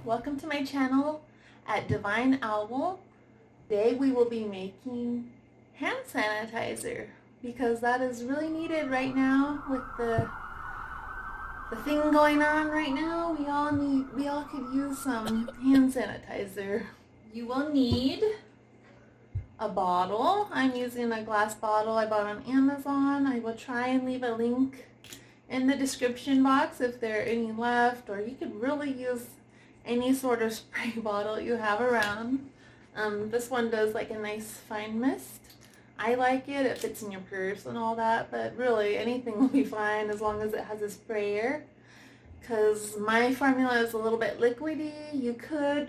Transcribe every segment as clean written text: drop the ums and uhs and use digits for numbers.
welcome to my channel at Divine Owl. Today we will be making hand sanitizer because that is really needed right now with the thing going on right now. We all could use some hand sanitizer. You will need a bottle. I'm using a glass bottle I bought on Amazon. I will try and leave a link in the description box if there are any left, or you could really use any sort of spray bottle you have around. This one does like a nice fine mist. I like it. It fits in your purse and all that, but really anything will be fine as long as it has a sprayer, because my formula is a little bit liquidy. You could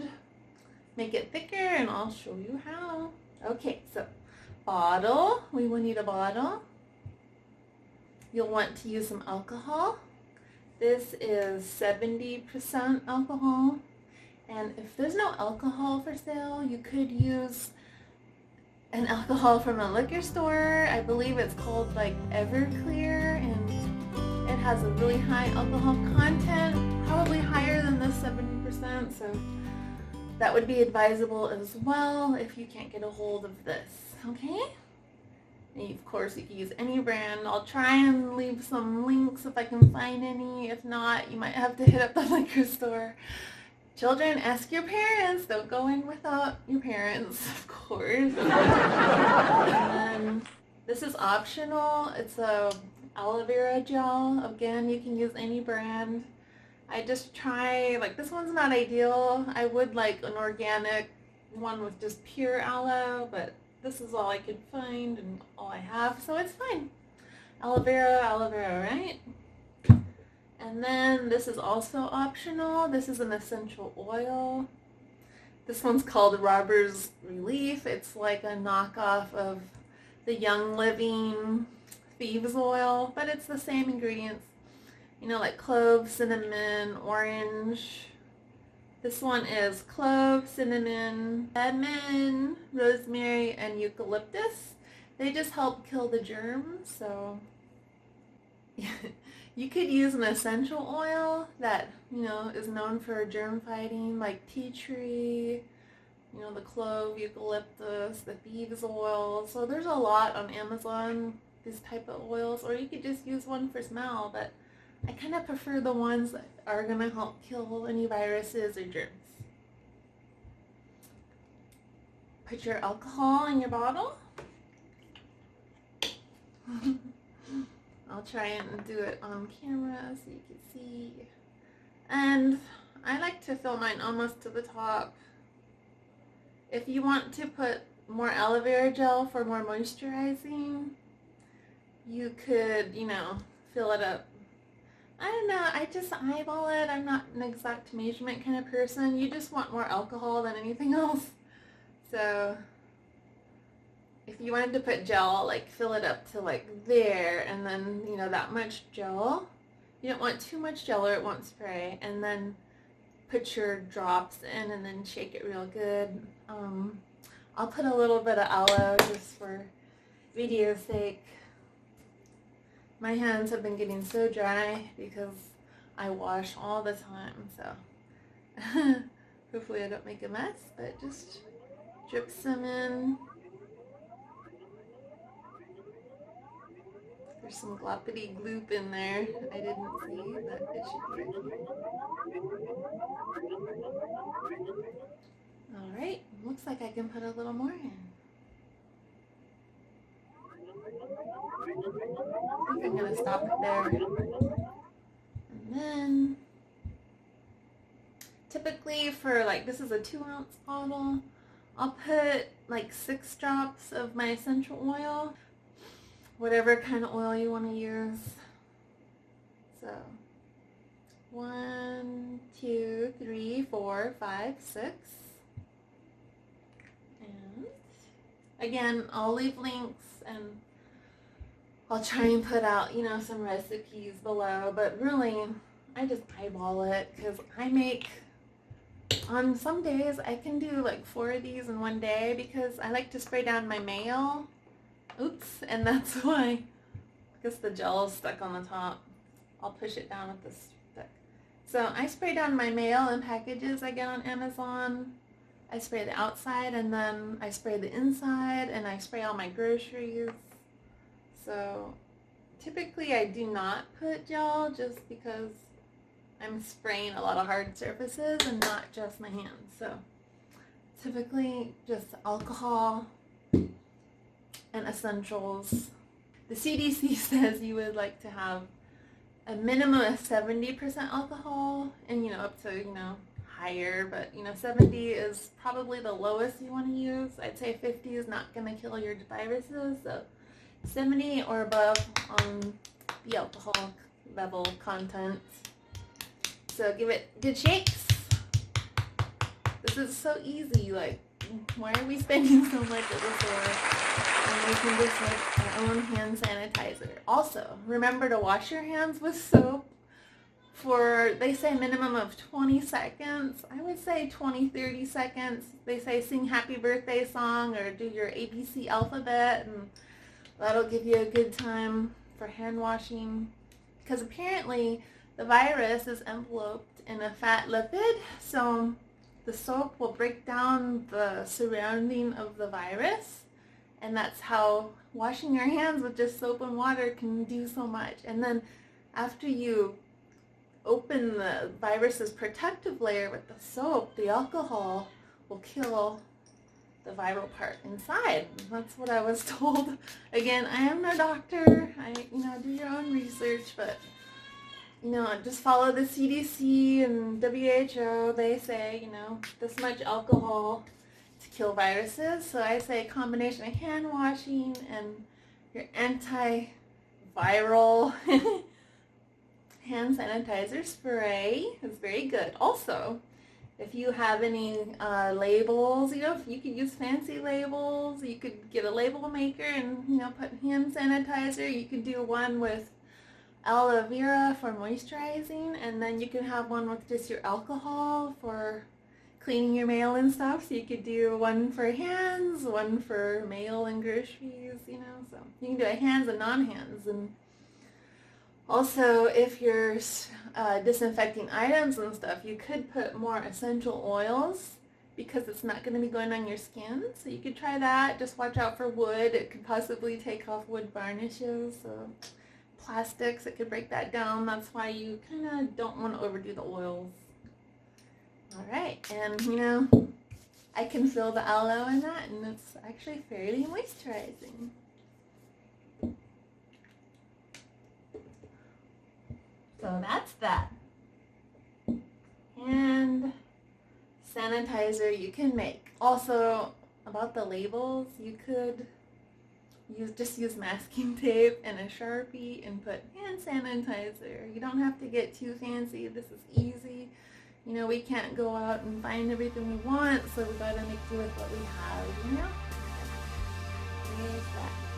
make it thicker and I'll show you how. Okay, so bottle. We will need a bottle. You'll want to use some alcohol. This is 70% alcohol. And if there's no alcohol for sale, you could use an alcohol from a liquor store. I believe it's called like Everclear, and it has a really high alcohol content, probably higher than this 70%, so that would be advisable as well if you can't get a hold of this, okay? And of course, you can use any brand. I'll try and leave some links if I can find any. If not, you might have to hit up the liquor store. Children, ask your parents. Don't go in without your parents, of course. And then this is optional. It's a Aloe Vera Gel. Again, you can use any brand. I just try, like, this one's not ideal. I would like an organic one with just pure aloe, but this is all I could find and all I have, so it's fine. Aloe vera, right? And then this is also optional. This is an essential oil. This one's called Robber's Relief. It's like a knockoff of the Young Living Thieves Oil, but it's the same ingredients. You know, like clove, cinnamon, orange. This one is clove, cinnamon, lemon, rosemary, and eucalyptus. They just help kill the germs, so you could use an essential oil that, you know, is known for germ fighting, like tea tree, you know, the clove, eucalyptus, the thieves oil. So there's a lot on Amazon, these type of oils, or you could just use one for smell, but I kind of prefer the ones that are going to help kill any viruses or germs. Put your alcohol in your bottle. I'll try and do it on camera so you can see. And I like to fill mine almost to the top. If you want to put more aloe vera gel for more moisturizing, you could, you know, fill it up. I don't know, I just eyeball it. I'm not an exact measurement kind of person. You just want more alcohol than anything else. So if you wanted to put gel, like fill it up to like there, and then, you know, that much gel. You don't want too much gel or it won't spray. And then put your drops in and then shake it real good. I'll put a little bit of aloe just for video's sake. My hands have been getting so dry because I wash all the time, so hopefully I don't make a mess, but just drip some in. There's some gloppity gloop in there I didn't see, but it should be okay. Alright, looks like I can put a little more in. I think I'm going to stop it there. And then, typically for like, this is a 2-ounce bottle, I'll put like 6 drops of my essential oil, whatever kind of oil you want to use. So, 1, 2, 3, 4, 5, 6. And again, I'll leave links and I'll try and put out, you know, some recipes below, but really, I just eyeball it, because I make, on some days, I can do like 4 of these in one day, because I like to spray down my mail. Oops, and that's why, because the gel is stuck on the top. I'll push it down with this stick. So I spray down my mail and packages I get on Amazon. I spray the outside, and then I spray the inside, and I spray all my groceries. So typically I do not put gel just because I'm spraying a lot of hard surfaces and not just my hands. So typically just alcohol and essentials. The CDC says you would like to have a minimum of 70% alcohol, and up to higher, but 70 is probably the lowest you want to use. I'd say 50 is not going to kill your viruses, so 70 or above on the alcohol level content. So give it good shakes. This is so easy. Like, why are we spending so much at the store when we can just make our own hand sanitizer? Also, remember to wash your hands with soap for, they say, minimum of 20 seconds. I would say 20-30 seconds. They say sing happy birthday song or do your ABC alphabet, and that'll give you a good time for hand washing. Because apparently the virus is enveloped in a fat lipid, so the soap will break down the surrounding of the virus, and that's how washing your hands with just soap and water can do so much. And then after you open the virus's protective layer with the soap, the alcohol will kill the viral part inside. That's what I was told. Again, I am no doctor. Do your own research, but just follow the CDC and WHO. They say, this much alcohol to kill viruses. So I say a combination of hand washing and your antiviral hand sanitizer spray is very good. Also, if you have any labels, if you could use fancy labels, you could get a label maker and, put hand sanitizer. You could do one with aloe vera for moisturizing, and then you can have one with just your alcohol for cleaning your mail and stuff. So you could do one for hands, one for mail and groceries, so you can do a hands and non-hands. And also, if you're disinfecting items and stuff, you could put more essential oils because it's not going to be going on your skin. So you could try that. Just watch out for wood. It could possibly take off wood varnishes. So plastics, it could break that down. That's why you kind of don't want to overdo the oils. Alright, and I can feel the aloe in that, and it's actually fairly moisturizing. So that's that. And sanitizer you can make. Also, about the labels, you could use masking tape and a Sharpie and put hand sanitizer. You don't have to get too fancy. This is easy. We can't go out and find everything we want, so we gotta make do with what we have, There's that.